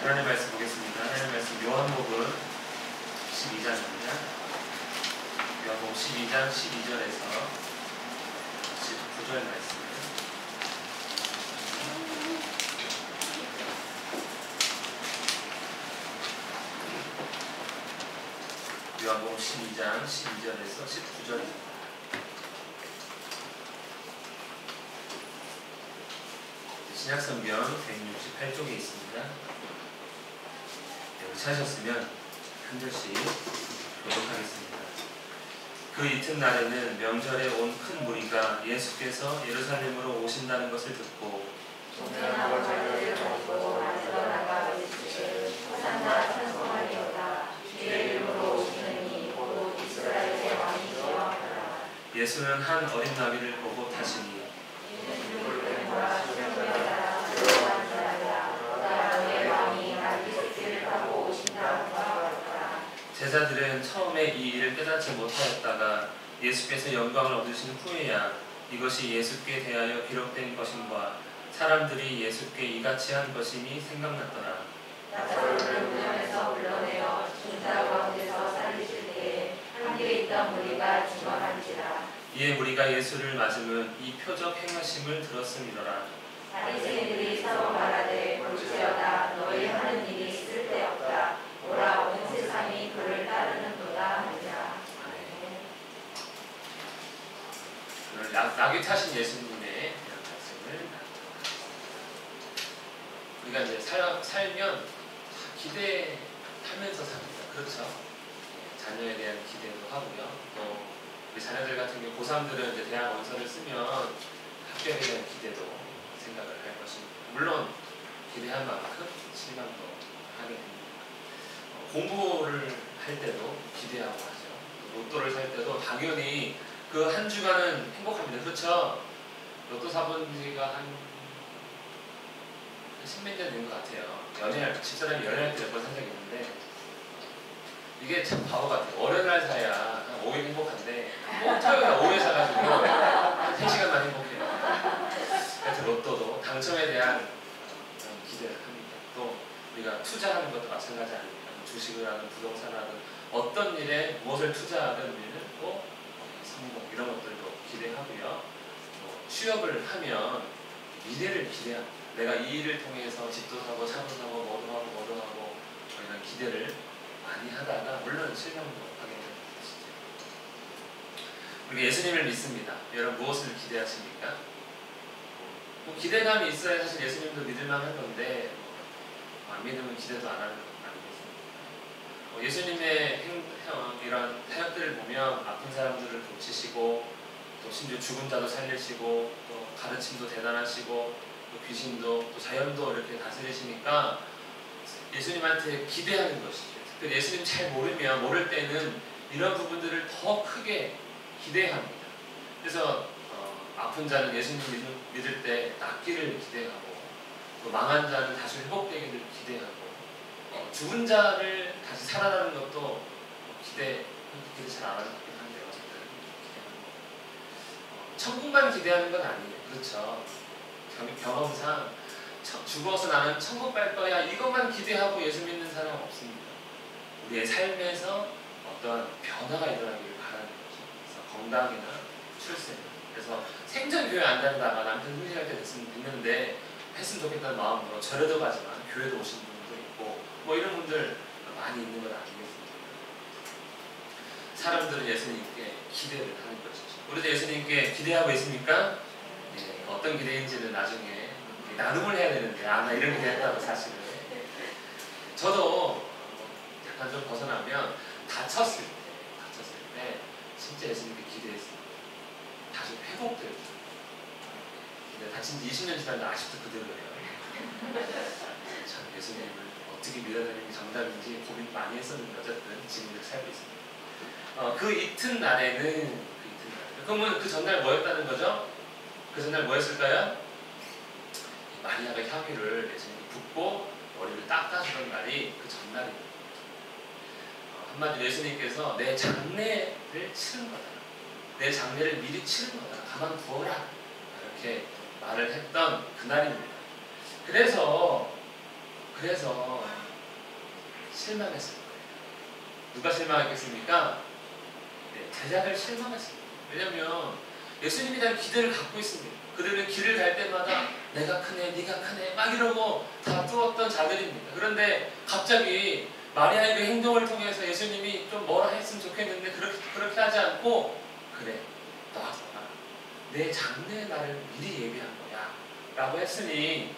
하나님 말씀 보겠습니다. 하나님 말씀 요한복음 12장입니다. 요한복음 12장 12절에서 19절 말씀. 요한복음 12장 12절에서 19절입니다. 신약성경 168쪽에 있습니다. 여기 찾으셨으면 한 절씩 교독하겠습니다. 그 이튿날에는 명절에 온 큰 무리가 예수께서 예루살렘으로 오신다는 것을 듣고 예수는 한 어린 나귀를 보고 타시니 제자들은 처음에 이 일을 깨닫지 못하였다가 예수께서 영광을 얻으신 후에야 이것이 예수께 대하여 기록된 것임과 사람들이 예수께 이같이 한 것임이 생각났더라. 나사로를 무덤에서 불러내어 중사 가운데서 살리실 때에 함께 있던 무리가 중얼한지라. 이에 무리가 예수를 맞으면 이 표적 행하심을 들었음이더라. 바리새인들이 서로 말하되 볼지어다 너희 하는 일이 쓸데없다. 오라 온 세상이 그를 따르는도다 하니라. 나귀 타신 예수님의 이런 말씀을 우리가 이제 살면 기대하면서 삽니다. 그렇죠? 자녀에 대한 기대도 하고요. 또 우리 자녀들 같은 경우 고3들은 이제 대학 원서를 쓰면 합격에 대한 기대도 생각을 할 것입니다. 물론 기대한 만큼 실망도 하게 됩니다. 공부를 할 때도 기대하고 하죠. 로또를 살 때도 당연히 그 한 주간은 행복합니다. 그렇죠? 로또 사본 지가 한 10몇 년 된 것 같아요. 집사람이 연애할 때 몇 번 산 적이 있는데 이게 참 바보 같아요. 월요일날 사야 한 5일 행복한데 토요일날 5일 사가지고 3시간만 행복해요. 하여튼 로또도 당첨에 대한 기대를 합니다. 또 우리가 투자하는 것도 마찬가지 아닙니까? 주식을 하든 부동산을 하든 어떤 일에 무엇을 투자하든 우리는 또 성공 이런 것들도 기대하고요. 또 취업을 하면 미래를 기대합니다. 내가 이 일을 통해서 집도 사고 차도 사고 뭐도 하고 이런 기대를 많이 하다가 물론 실망도 하게 되는 것이죠. 우리가 예수님을 믿습니다. 여러분 무엇을 기대하십니까? 뭐 기대감이 있어야 사실 예수님도 믿을만한 건데 안 믿으면 기대도 안 하는 것 아니겠습니까? 예수님의 이런 사역들을 보면 아픈 사람들을 고치시고 또 심지어 죽은 자도 살리시고 또 가르침도 대단하시고 또 귀신도 또 자연도 이렇게 다스리시니까 예수님한테 기대하는 것이죠. 특별히 예수님 잘 모를 때는 이런 부분들을 더 크게 기대합니다. 그래서 아픈 자는 예수님 믿을 때 낫기를 기대하고 또 망한 자는 다시 회복되기를 기대하고 죽은 자를 다시 살아나는 것도 기대 잘 안 하긴 한데요. 천국만 기대하는 건 아니에요. 그렇죠? 경험상 죽어서 나는 천국 갈 거야 이것만 기대하고 예수 믿는 사람 없습니다. 우리의 삶에서 어떤 변화가 일어나기를 바라는 거죠. 그래서 건강이나 출생. 그래서 생전 교회 안 다니다가 남편 승진할 때 됐는데 했으면 좋겠다는 마음으로 절에도 가지만 교회도 오시는 분도 있고 뭐 이런 분들 많이 있는 건 아니겠습니까? 사람들은 예수님께 기대를 하는 것이죠. 우리도 예수님께 기대하고 있습니까? 네, 어떤 기대인지는 나중에 나눔을 해야 되는데 나 이런 기대했다고 사실은 저도 약간 좀 벗어나면 다쳤을 때 진짜 예수님께 기대했습니다. 다시 회복될 때 근데 다친 지 20년 지났는데 아직도 그대로예요. 참 예수님을 어떻게 믿어야 되는 게 정답인지 고민 많이 했었는데 어쨌든 지금 이렇게 살고 있습니다. 그 이튿날에는 그러면 그 전날 뭐였다는 거죠? 그 전날 뭐였을까요? 마리아가 향유를 예수님이 붓고 머리를 닦아주던 날이 그 전날입니다. 한마디로 예수님께서 내 장례를 치른 거다. 내 장례를 미리 치른 거다. 가만 두어라. 이렇게 말을 했던 그날입니다. 그래서 그래서 실망했을 거예요. 누가 실망했겠습니까? 네, 제자들 실망했습니다. 왜냐하면 예수님에 대한 기대를 갖고 있습니다. 그들은 길을 갈 때마다 내가 크네, 네가 크네 막 이러고 다투었던 자들입니다. 그런데 갑자기 마리아의 그 행동을 통해서 예수님이 좀 뭐라 했으면 좋겠는데 그렇게 하지 않고 그래, 너가 내 장래의 날을 미리 예비한 거야 라고 했으니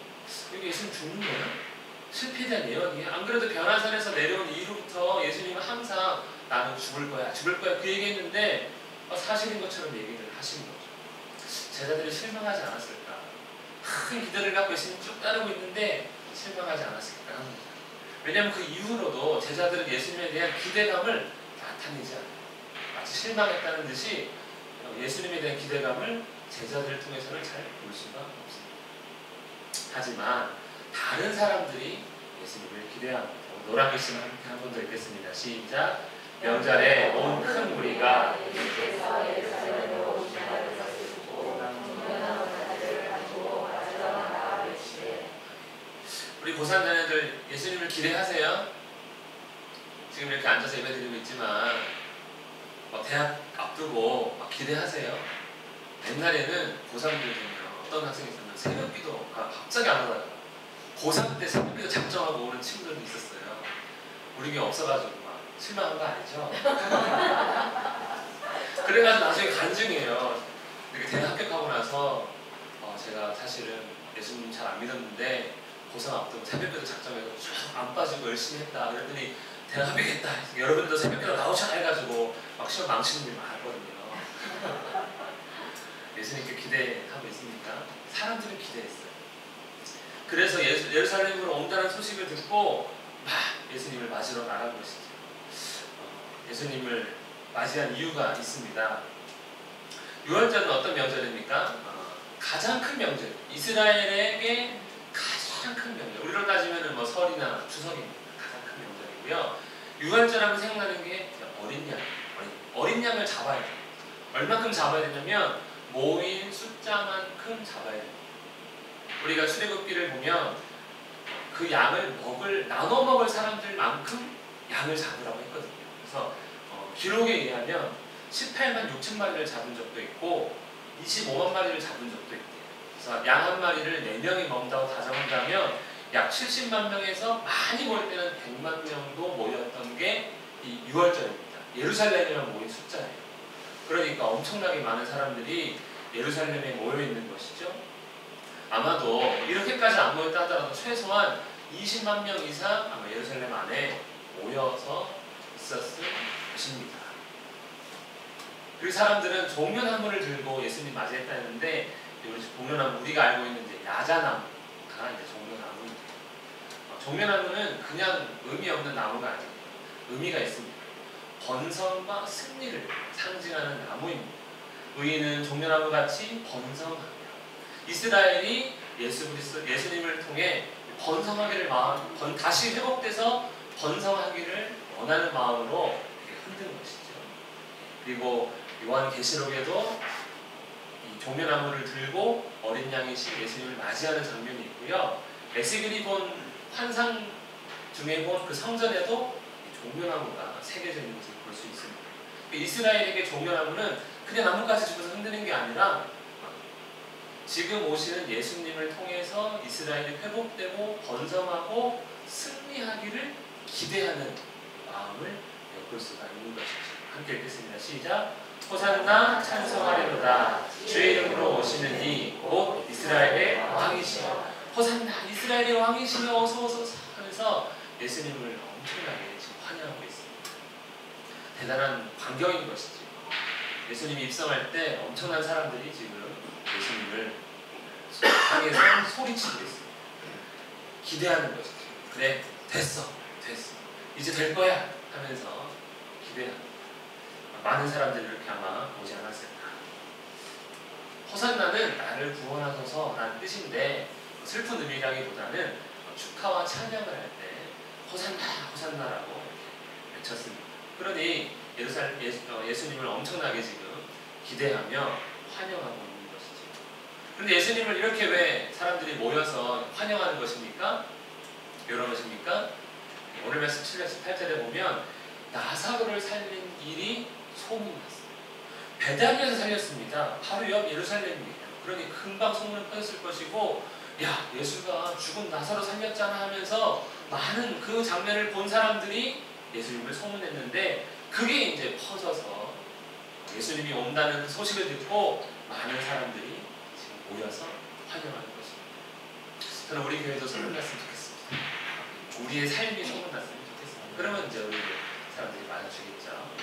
여기 예수님 죽는 거야? 실패에 대한 예언이에요. 안 그래도 변화산에서 내려온 이후부터 예수님은 항상 나는 죽을 거야 그 얘기했는데 사실인 것처럼 얘기를 하신 거죠. 제자들이 실망하지 않았을까? 큰 기대를 갖고 예수님 쭉 따르고 있는데 실망하지 않았을까 합니다. 왜냐하면 그 이후로도 제자들은 예수님에 대한 기대감을 나타내지 않아요. 마치 실망했다는 듯이 예수님에 대한 기대감을 제자들을 통해서는 잘 볼 수가 없습니다. 하지만 다른 사람들이 예수님을 기대합니다. 노란 글씨만 함께 한 번 더 읽겠습니다. 시작. 명절에 온 큰 무리가 예수께서 예루살렘으로 오시다가 쓰고 공연한 자들을 가지고 가져다가 외치되. 우리 고산 자녀들 예수님을 기대하세요? 지금 이렇게 앉아서 예배드리고 있지만 대학 앞두고 막 기대하세요? 옛날에는 고3들 되면 어떤 학생이 있었냐면 새벽기도가 갑자기 안 하다가 고3 때 새벽기도 작정하고 오는 친구들도 있었어요. 우리 교회 없어가지고 막 실망한 거 아니죠? 그래가지고 나중에 간증해요. 이렇게 대학 합격하고 나서 제가 사실은 예수님 잘 안 믿었는데 고3 앞두고 새벽기도 작정해서 쭉 안 빠지고 열심히 했다. 그랬더니 대학 합격했다. 여러분들도 새벽기도 나오자 해가지고 막 시험 망치는 분이 많았거든요. 예수님께 기대하고 있습니까? 사람들은 기대했어요. 그래서 예루살렘으로 온다는 소식을 듣고 막 예수님을 맞으러 나가고 있었죠. 예수님을 맞이한 이유가 있습니다. 유월절은 어떤 명절입니까? 가장 큰 명절, 이스라엘에게 가장 큰 명절. 우리로 따지면 뭐 설이나 추석입니다. 가장 큰 명절이고요. 유월절하면 생각나는 게 어린 양, 어린 양을 잡아야 돼요. 얼마큼 잡아야 되냐면 모인 숫자만큼 잡아야 됩니다. 우리가 출애굽기를 보면 그 양을 나눠 먹을 사람들만큼 양을 잡으라고 했거든요. 그래서 기록에 의하면 18만 6천 마리를 잡은 적도 있고 25만 마리를 잡은 적도 있대요. 그래서 양 한 마리를 4명이 먹는다고 가정한다면 약 70만 명에서 많이 모일 때는 100만 명도 모였던 게 이 유월절입니다. 예루살렘이란 모인 숫자예요. 그러니까 엄청나게 많은 사람들이 예루살렘에 모여 있는 것이죠. 아마도 이렇게까지 안 모였다 하더라도 최소한 20만 명 이상 아마 예루살렘 안에 모여서 있었을 것입니다. 그 사람들은 종려나무를 들고 예수님 맞이했다는데 종려나무 우리가 알고 있는 이제 야자나무가 이제 종려나무입니다. 종려나무는 그냥 의미 없는 나무가 아니에요. 의미가 있습니다. 번성과 승리를 상징하는 나무입니다. 의인은 종려나무 같이 번성하며 이스라엘이 예수님을 통해 번성하기를 다시 회복돼서 번성하기를 원하는 마음으로 흔든 것이죠. 그리고 요한계시록에도 이 종려나무를 들고 어린 양이신 예수님을 맞이하는 장면이 있고요. 에스겔이 본 환상 중에 본 그 성전에도 종려나무가 새겨져 있는 것을 볼 수 있습니다. 이스라엘에게 종려나무는 그냥 나뭇가지 집어서 흔드는 게 아니라 지금 오시는 예수님을 통해서 이스라엘이 회복되고 번성하고 승리하기를 기대하는 마음을 엿볼 수가 있는 것이죠. 함께 읽겠습니다. 시작. 호산나 찬송하리로다. 주의 이름으로 오시는 이 곧 이스라엘의 왕이시여. 호산나 이스라엘의 왕이시여 어서 하면서 예수님을 엄청나게 지금 환영하고 있습니다. 대단한 광경인 것이죠. 예수님이 입성할 때 엄청난 사람들이 지금 예수님을 향해서 소리치고 있습니다. 기대하는 것이죠. 그래, 됐어. 이제 될 거야 하면서 기대합니다. 많은 사람들이 이렇게 아마 오지 않았을까. 호산나는 나를 구원하소서라는 뜻인데 슬픈 의미라기보다는 축하와 찬양을 할 때 호산나라고 외쳤습니다. 그러니 예수님을 엄청나게 지금 기대하며 환영하고 있는 것이죠. 그런데 예수님을 이렇게 왜 사람들이 모여서 환영하는 것입니까? 여러분 아십니까? 오늘 말씀 7절 8절에 보면 나사로를 살린 일이 소문났어요. 베다니아에서 살렸습니다. 바로 옆 예루살렘이에요. 그러니 금방 소문을 퍼졌을 것이고, 야, 예수가 죽은 나사로 살렸잖아 하면서 많은 그 장면을 본 사람들이 예수님을 소문냈는데, 그게 이제 퍼져서 예수님이 온다는 그 소식을 듣고 많은 사람들이 지금 모여서 환영하는 것입니다. 저는 우리 교회도 소문났으면 좋겠습니다. 우리의 삶이 소문났으면 좋겠습니다. 그러면 이제 우리 사람들이 많아지겠죠.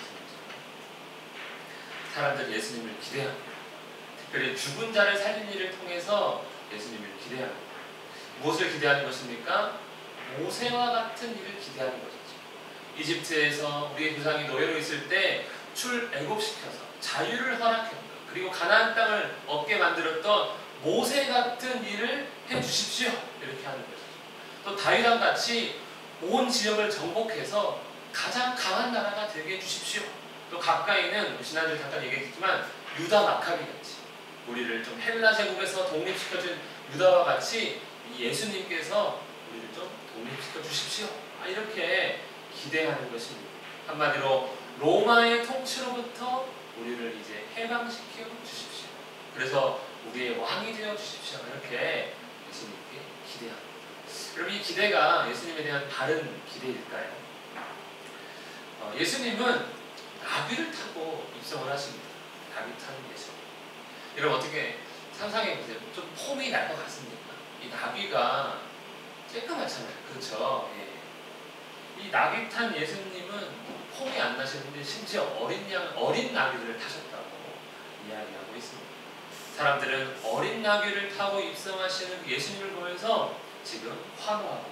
사람들이 예수님을 기대합니다. 특별히 죽은 자를 살린 일을 통해서 예수님을 기대합니다. 무엇을 기대하는 것입니까? 모세와 같은 일을 기대하는 것이죠. 이집트에서 우리의 조상이 노예로 있을 때 출애굽시켜서 자유를 허락했던, 그리고 가나안 땅을 얻게 만들었던 모세 같은 일을 해주십시오, 이렇게 하는 것이죠. 또 다윗왕 같이 온 지역을 정복해서 가장 강한 나라가 되게 해주십시오. 또 가까이는 지난주에 잠깐 얘기했지만 유다 마카비 같이 우리를 좀 헬라 제국에서 독립시켜준 유다와 같이 예수님께서 우리를 좀 독립시켜 주십시오, 이렇게 기대하는 것입니다. 한마디로 로마의 통치로부터 우리를 이제 해방시켜 주십시오. 그래서 우리의 왕이 되어 주십시오, 이렇게 예수님께 기대합니다. 그럼 이 기대가 예수님에 대한 바른 기대일까요? 예수님은 나귀를 타고 입성을 하십니다. 나귀 타는 예수님. 여러분 어떻게 상상해 보세요. 좀 폼이 날 것 같습니까? 이 나귀가 쬐끄맣잖아요. 그렇죠? 예. 이 나귀 탄 예수님은 폼이 안 나시는데 심지어 어린 나귀를 타셨다고 이야기하고 있습니다. 사람들은 어린 나귀를 타고 입성하시는 예수님을 보면서 지금 환호하고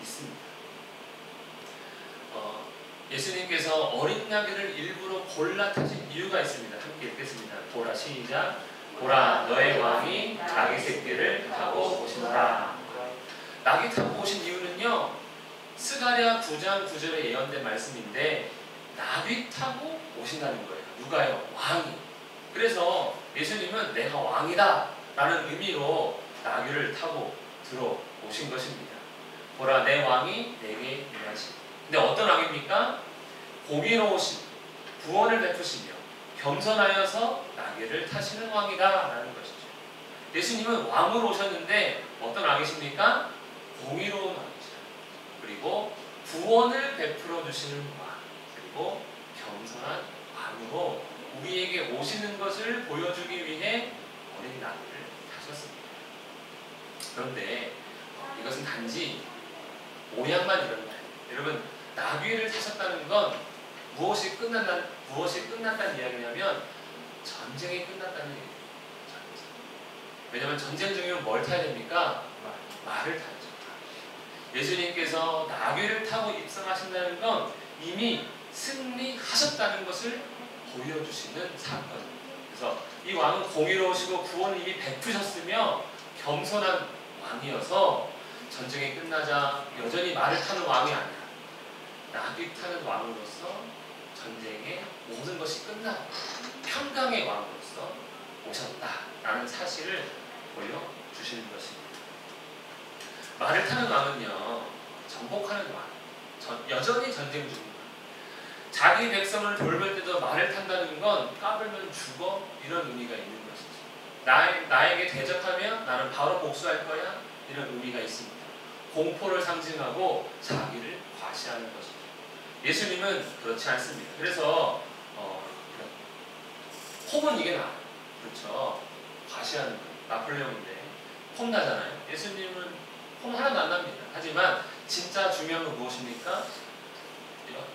있습니다. 예수님께서 어린 나귀를 일부러 골라 타신 이유가 있습니다. 함께 읽겠습니다. 보라, 시작. 보라, 너의 왕이 나귀 새끼를 타고 오시노라. 나귀 타고 오신 이유는요, 스가랴 9장 9절에 예언된 말씀인데 나귀 타고 오신다는 거예요. 누가요? 왕이. 그래서 예수님은 내가 왕이다 라는 의미로 나귀를 타고 들어오신 것입니다. 보라, 내 왕이 내게 임하시. 근데 어떤 왕입니까? 공의로우신, 구원을 베푸시며 겸손하여서 나귀를 타시는 왕이다 라는 것이죠. 예수님은 왕으로 오셨는데 어떤 왕이십니까? 공의로운 왕이시죠. 그리고 구원을 베풀어 주시는 왕, 그리고 겸손한 왕으로 우리에게 오시는 것을 보여주기 위해 어린 나귀를 타셨습니다. 그런데 이것은 단지 모양만 이런 거예요. 여러분, 나귀를 타셨다는 건 무엇이 끝났다는 이야기냐면 전쟁이 끝났다는 얘기예요. 왜냐하면 전쟁 중이면 뭘 타야 됩니까? 말을 타야죠. 예수님께서 나귀를 타고 입성하신다는 건 이미 승리하셨다는 것을 보여주시는 사건입니다. 그래서 이 왕은 공의로우시고 구원을 이미 베푸셨으며 겸손한 왕이어서 전쟁이 끝나자 여전히 말을 타는 왕이 아니라 나귀 타는 왕으로서 전쟁의 모든 것이 끝나고 평강의 왕으로서 오셨다라는 사실을 보여주시는 것입니다. 말을 타는 왕은요, 정복하는 왕, 여전히 전쟁 중입니다. 자기 백성을 돌볼 때도 말을 탄다는 건 까불면 죽어, 이런 의미가 있는 것이죠. 나에게 대적하면 나는 바로 복수할 거야, 이런 의미가 있습니다. 공포를 상징하고 자기를 과시하는 것이죠. 예수님은 그렇지 않습니다. 그래서 폼은 이게 나아요. 그렇죠? 과시하는 거. 나폴레옹인데 폼 나잖아요. 예수님은 폼 하나도 안 납니다. 하지만 진짜 중요한 건 무엇입니까?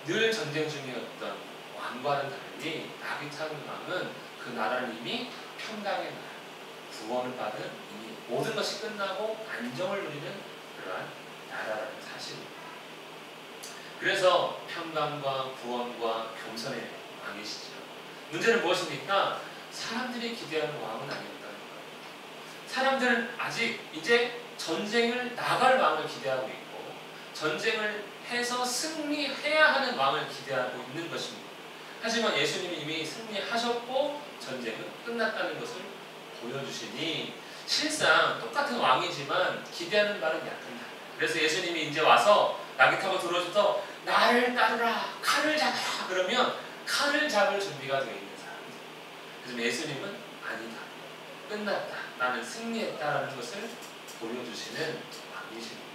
늘 전쟁 중이었던 왕과는 달리 나귀 타는 왕은 그 나라를 이미 평강의 나라, 구원을 받은 이미 모든 것이 끝나고 안정을 누리는 그러한 나라라는 사실입니다. 그래서 평강과 구원과 겸손의 왕이시죠. 문제는 무엇입니까? 사람들이 기대하는 왕은 아니었다는 거예요. 사람들은 아직 이제 전쟁을 나갈 왕을 기대하고 있고 전쟁을 해서 승리해야 하는 왕을 기대하고 있는 것입니다. 하지만 예수님이 이미 승리하셨고 전쟁은 끝났다는 것을 보여주시니 실상 똑같은 왕이지만 기대하는 바는 약간 달라요. 그래서 예수님이 이제 와서 나귀 타고 들어오셔서 나를 따르라, 칼을 잡아라 그러면 칼을 잡을 준비가 되어 있는 사람이죠. 그래서 예수님은 아니다, 끝났다, 나는 승리했다라는 것을 보여주시는 왕이십니다.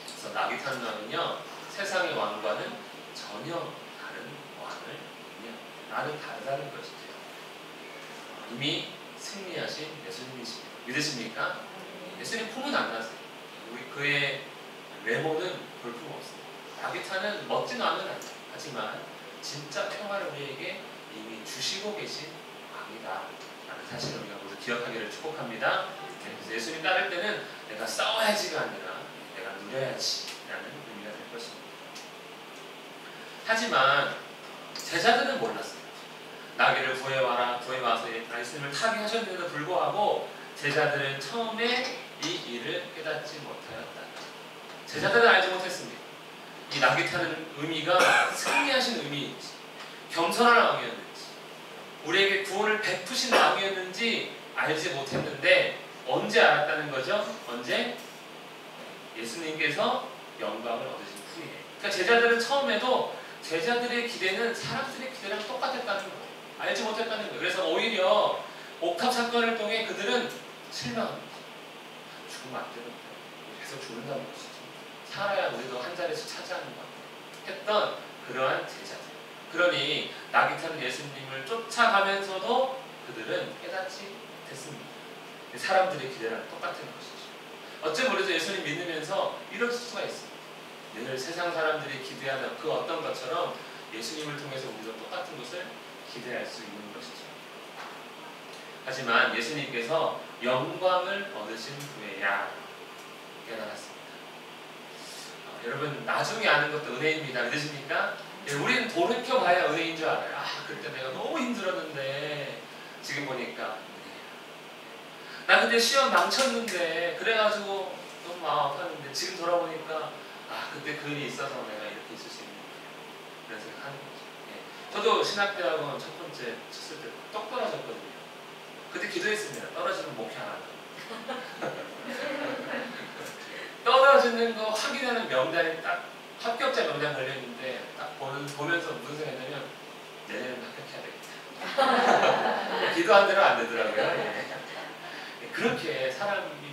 그래서 나귀 타는 왕은요, 세상의 왕과는 전혀 다른 왕을 의미합니다. 나는 다르다는 것이죠. 이미 승리하신 예수님이십니다. 믿으십니까? 예수님 품은 안 나세요. 그의 외모는 볼품없습니다. 나귀 타는 멋진 왕은 아니에요. 하지만 진짜 평화를 우리에게 이미 주시고 계신 왕이다 라는 사실을 우리가 모두 기억하기를 축복합니다. 그래서 예수님 따를 때는 내가 싸워야지가 아니라 내가 누려야지 라는 의미가 될 것입니다. 하지만 제자들은 몰랐어요. 나귀를 구해와라, 구해와서 예수님을 타게 하셨는데도 불구하고 제자들은 처음에 이 일을 깨닫지 못하였다. 제자들은 알지 못했습니다. 이 나귀 타는 의미가 승리하신 의미인지, 겸손한 왕이었는지, 우리에게 구원을 베푸신 왕이었는지 알지 못했는데 언제 알았다는 거죠? 언제? 예수님께서 영광을 얻으신 후에. 그러니까 제자들은 처음에도 제자들의 기대는 사람들의 기대랑 똑같았다는 거예요. 알지 못했다는 거예요. 그래서 오히려 옥탑 사건을 통해 그들은 실망합니다. 죽으면 안 되는데 계속 죽는다는 것이죠. 살아야 우리도 한 자리에서 차지하는 것 했던 그러한 제자들. 그러니 나귀 타는 예수님을 쫓아가면서도 그들은 깨닫지 못했습니다. 사람들의 기대랑 똑같은 것이죠. 어찌 모르죠. 예수님 믿으면서 이럴 수가 있습니다. 늘 세상 사람들이 기대하는 그 어떤 것처럼 예수님을 통해서 우리도 똑같은 것을 기대할 수 있는 것이죠. 하지만 예수님께서 영광을 얻으신 후에야 깨달았습니다. 여러분, 나중에 아는 것도 은혜입니다. 믿으십니까? 우리는 돌이켜봐야 은혜인 줄 알아요. 그때 내가 너무 힘들었는데 지금 보니까 나 그때 시험 망쳤는데 그래가지고 너무 마음 아팠는데 지금 돌아보니까 그때 그 일이 있어서 내가 이렇게 있을 수 있는 거예요. 그런 생각 하는 거죠. 저도 신학대학원 첫 번째 쳤을 때 똑 떨어졌거든요. 그때 기도했습니다. 떨어지면 목표 안 한다. 떨어지는 거 확인하는 명단이 딱 합격자 명단 걸려있는데 딱 보면서 무슨 생각했냐면 내년에는 합격해야 되겠다. 기도한 대로 안 되더라고요. 그렇게 사람이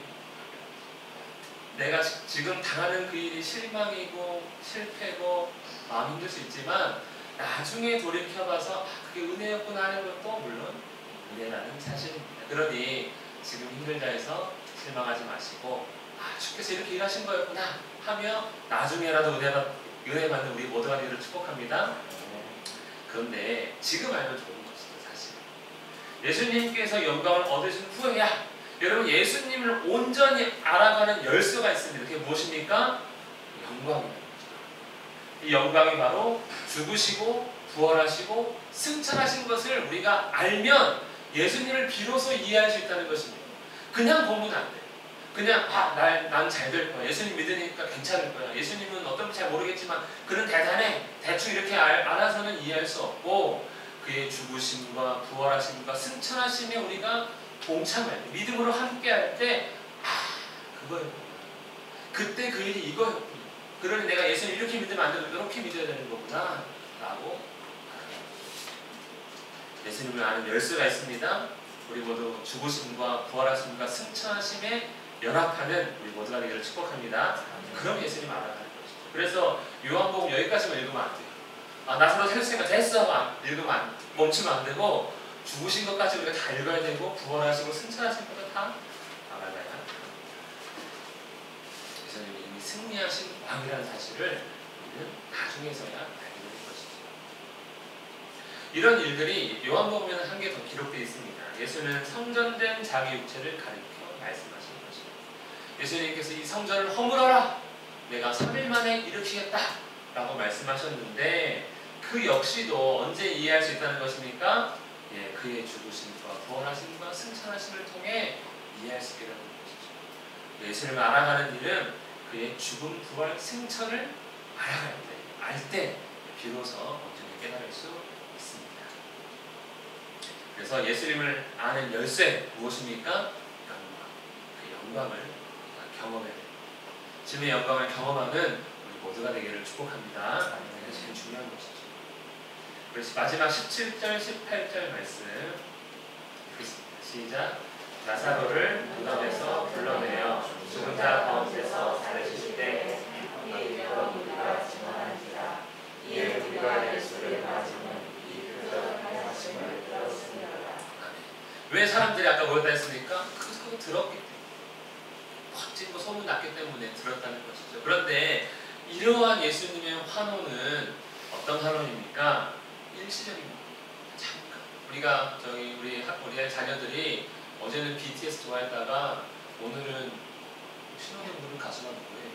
내가 지금 당하는 그 일이 실망이고 실패고 마음 힘들 수 있지만 나중에 돌이켜봐서 그게 은혜였구나 하는 것도 물론 은혜라는 사실입니다. 그러니 지금 힘들다 해서 실망하지 마시고 주께서 이렇게 일하신 거였구나 하며 나중에라도 은혜 받는 우리 모두가 되기를 축복합니다. 그런데 지금 알면 좋은 것이죠. 사실 예수님께서 영광을 얻으신 후에야 여러분 예수님을 온전히 알아가는 열쇠가 있습니다. 그게 무엇입니까? 영광입니다. 이 영광이 바로 죽으시고 부활하시고 승천하신 것을 우리가 알면 예수님을 비로소 이해할 수 있다는 것입니다. 그냥 보면 안 돼요. 그냥 난 잘 될 거야. 예수님 믿으니까 괜찮을 거야. 예수님은 어떤지 잘 모르겠지만 그는 대단해. 대충 이렇게 알아서는 이해할 수 없고 그의 죽으심과 부활하심과 승천하심에 우리가 동참할 때, 믿음으로 함께할 때 그거였구나. 그때 그 일이 이거였구나. 그러니 내가 예수님 이렇게 믿으면 안 되고 이렇게 믿어야 되는 거구나 라고 예수님을 아는 열쇠가 있습니다. 우리 모두 죽으심과 부활하심과 승천하심에 연합하는 우리 모두가 되기를 축복합니다. 그럼 예수님 알아가는 것이죠. 그래서 요한복음 여기까지만 읽으면 안 돼요. 나 서로 살았으니까 됐어 읽으면 멈추면 안 되고 죽으신 것까지 우리가 다 읽어야 되고 부활하시고 승천하신 것도 다 알아가야 합니다. 예수님이 이미 승리하신 왕이라는 사실을 우리는 나중에서야 알게 되는 것이죠. 이런 일들이 요한복음에는 한 개 더 기록되어 있습니다. 예수는 성전된 자기 육체를 가리켜 말씀하신 것입니다. 예수님께서 이 성전을 허물어라! 내가 3일 만에 일으키겠다! 라고 말씀하셨는데 그 역시도 언제 이해할 수 있다는 것입니까? 그의 죽으심과 부활하심과 승천하심을 통해 이해할 수 있게 되는 것이죠. 예수님을 알아가는 일은 그의 죽음, 부활, 승천을 알아갈 때, 알 때 비로소 온전히 깨달을 수 있습니다. 그래서 예수님을 아는 열쇠 무엇입니까? 영광. 그 영광을 경험해야 됩니다. 주님의 영광을 경험하는 우리 모두가 되기를 축복합니다. 이게 제일 중요한 것이죠. 그래서 마지막 17절, 18절 말씀 읽겠습니다. 시작. 나사로를 무덤에서 불러내어 죽은 자 가운데서 살리실 때 이에 우리가 증언하니라. 이에 우리가 예수를 맞으면 이 표적을 하심을 들었습니다. 왜 사람들이 아까 모였다 했습니까? 그거 들었기 때문에, 멋진 거 소문 났기 때문에 들었다는 것이죠. 그런데 이러한 예수님의 환호는 어떤 환호입니까? 일시적인 겁니다. 잠깐. 우리가 우리 자녀들이 어제는 BTS 좋아했다가 오늘은 신호등 부른 가수가 누구예요?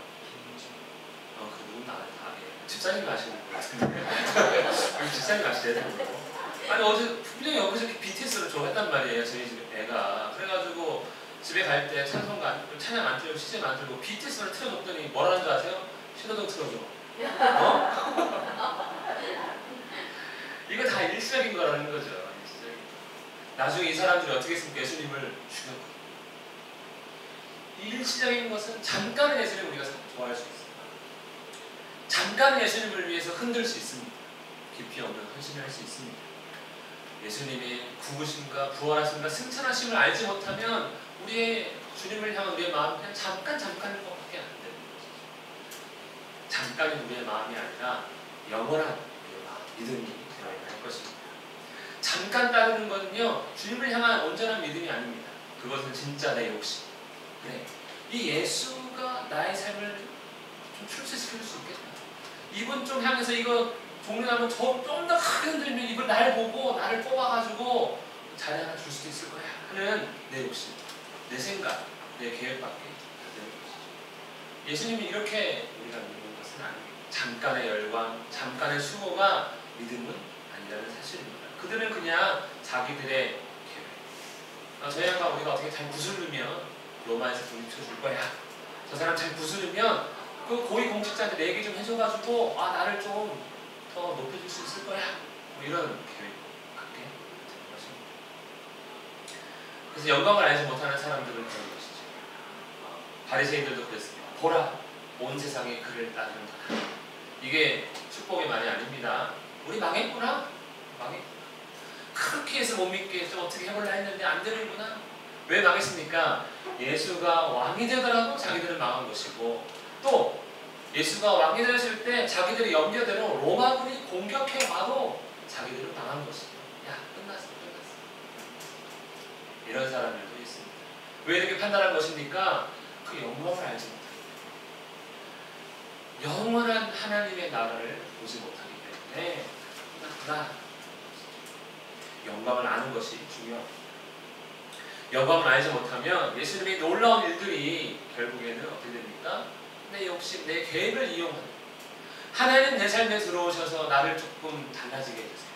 그 누군 나를 다 집사님이 아시는 것 같은데. 집사님이 아시대요. 아니 어제 분명히 옆에서 이렇게 BTS를 좋아했단 말이에요. 저희 집 애가. 그래가지고 집에 갈 때 찬양 안 틀고 시즌 안 틀고 BTS를 틀어줬더니 뭐라는 줄 아세요? 신호등 틀어줘. 이거 다 일시적인 거라는 거죠. 일시적인. 나중에 이 사람들이 어떻게 했습니까? 예수님을 죽였거든요. 일시적인 것은 잠깐의 예수님을 우리가 좋아할 수 있습니다. 잠깐의 예수님을 위해서 흔들 수 있습니다. 깊이 없는 헌신을 할 수 있습니다. 예수님의 구우심과 부활하심과 승천하심을 알지 못하면 우리의 주님을 향한 우리의 마음은 그냥 잠깐일 것밖에 안 되는 거죠. 잠깐인 우리의 마음이 아니라 영원한 우리의 마음, 믿음이 되어야 할 것입니다. 잠깐 따르는 것은요, 주님을 향한 온전한 믿음이 아닙니다. 그것은 진짜 내 욕심. 그래, 이 예수가 나의 삶을 좀 출세시킬 수 있겠다. 이분 좀 향해서 이거 종료하면 좀 더 크게 흔들면 이분 나를 보고 나를 뽑아가지고 자리 하나 줄 수도 있을 거야 하는 내 욕심, 내 생각, 내 계획밖에 안 되는 것이죠. 예수님이 이렇게 우리가 믿는 것은 아닙니다. 잠깐의 열광, 잠깐의 수고가 믿음은 아니라는 사실입니다. 그들은 그냥 자기들의 계획. 저 양반 우리가 어떻게 잘 구슬르면 로마에서 독립시켜 줄 거야. 저 사람 잘 구슬르면 그 고위 공직자한테 내 얘기 좀 해줘가지고 나를 좀 더 높여줄 수 있을 거야. 뭐 이런 계획밖에 되는 것입니다. 그래서 영광을 알지 못하는 사람들은 그런 것이죠. 바리새인들도 그랬습니다. 보라, 온 세상이 그를 따르는구나. 이게 축복의 말이 아닙니다. 우리 망했구나. 그렇게 해서 못 믿게 해서 어떻게 해볼라 했는데 안 되는구나. 왜 망했습니까? 예수가 왕이 되더라도 자기들은 망한 것이고, 또 예수가 왕이 되실 때 자기들의 염려대로 로마군이 공격해 와도 자기들은 망한 것이죠. 야, 끝났어. 이런 사람들도 있습니다. 왜 이렇게 판단한 것입니까? 그 영광을 알지 못합니다. 영원한 하나님의 나라를 보지 못하기 때문에 끝났구나. 영광을 아는 것이 중요합니다. 영광을 알지 못하면 예수님의 놀라운 일들이 결국에는 어떻게 됩니까? 내 욕심, 내 계획을 이용하는, 하나님 내 삶에 들어오셔서 나를 조금 달라지게 해주세요.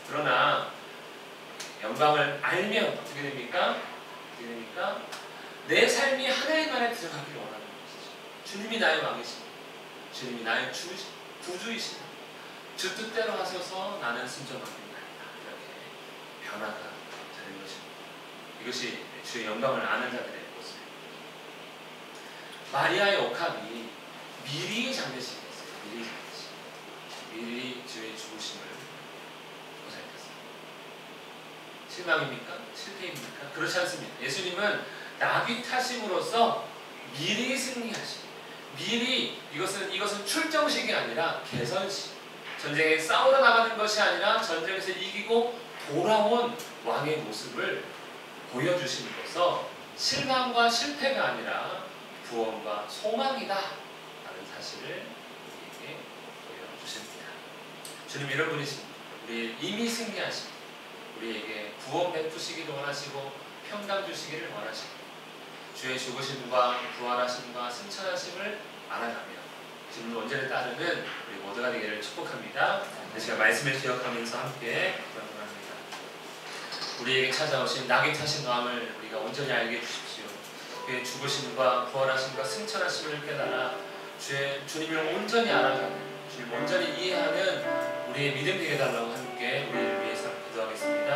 그러나 영광을 알면 어떻게 됩니까? 내 삶이 하나님 나라에 들어가기를 원하는 것이죠. 주님이 나의 왕이십니다. 주님이 나의 구주이십니다. 주 뜻대로 하셔서 나는 순종합니다. 이렇게 변화가 되는 것입니다. 이것이 주의 영광을 아는 자들의 모습입니다. 마리아의 옥합이 미리 장례식이었어요. 미리 주의 죽으심을 보살폈어요. 실망입니까? 실패입니까? 그렇지 않습니다. 예수님은 나귀 타심으로써 미리 승리하십니다. 미리 이것은 출정식이 아니라 개선식. 전쟁에 싸우러 나가는 것이 아니라 전쟁에서 이기고 돌아온 왕의 모습을 보여주심으로써 실망과 실패가 아니라 구원과 소망이다 라는 사실을 우리에게 보여주십니다. 주님 이런 분이십니다. 우리 이미 승리하십니다. 우리에게 구원 베푸시기를 원하시고 평강 주시기를 원하시고 주의 죽으심과 부활하심과 승천하심을 알아가며 주님을 온전히 따르는 우리 모두가 되기를 축복합니다. 제가 말씀을 기억하면서 함께 기도합니다. 우리에게 찾아오신 낙이 타신 마음을 우리가 온전히 알게 해주십시오. 그의 죽으심과 부활하심과 승천하심을 깨달아 주님을 온전히 알아가는, 주님을 온전히 이해하는 우리의 믿음 되게 달라고 함께 우리를 위해서 기도하겠습니다.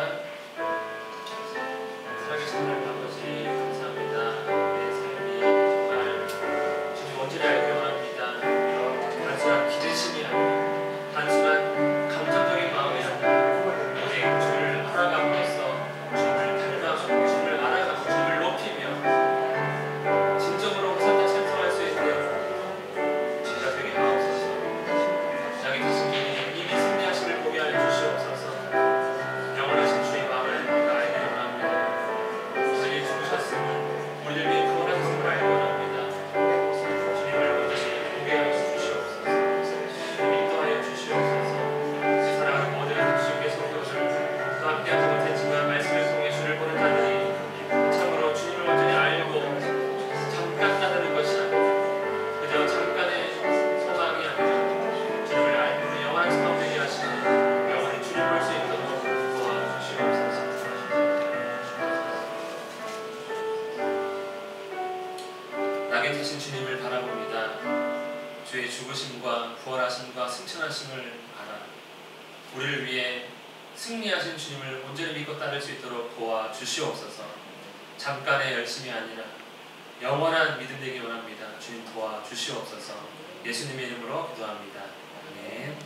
살아계신 하나님 아버지 감사합니다. 내 삶이 정말 주의 죽으심과 부활하심과 승천하심을 알아 우리를 위해 승리하신 주님을 온전히 믿고 따를 수 있도록 도와 주시옵소서. 잠깐의 열심이 아니라 영원한 믿음 되기 원합니다. 주님 도와 주시옵소서. 예수님의 이름으로 기도합니다. 아멘.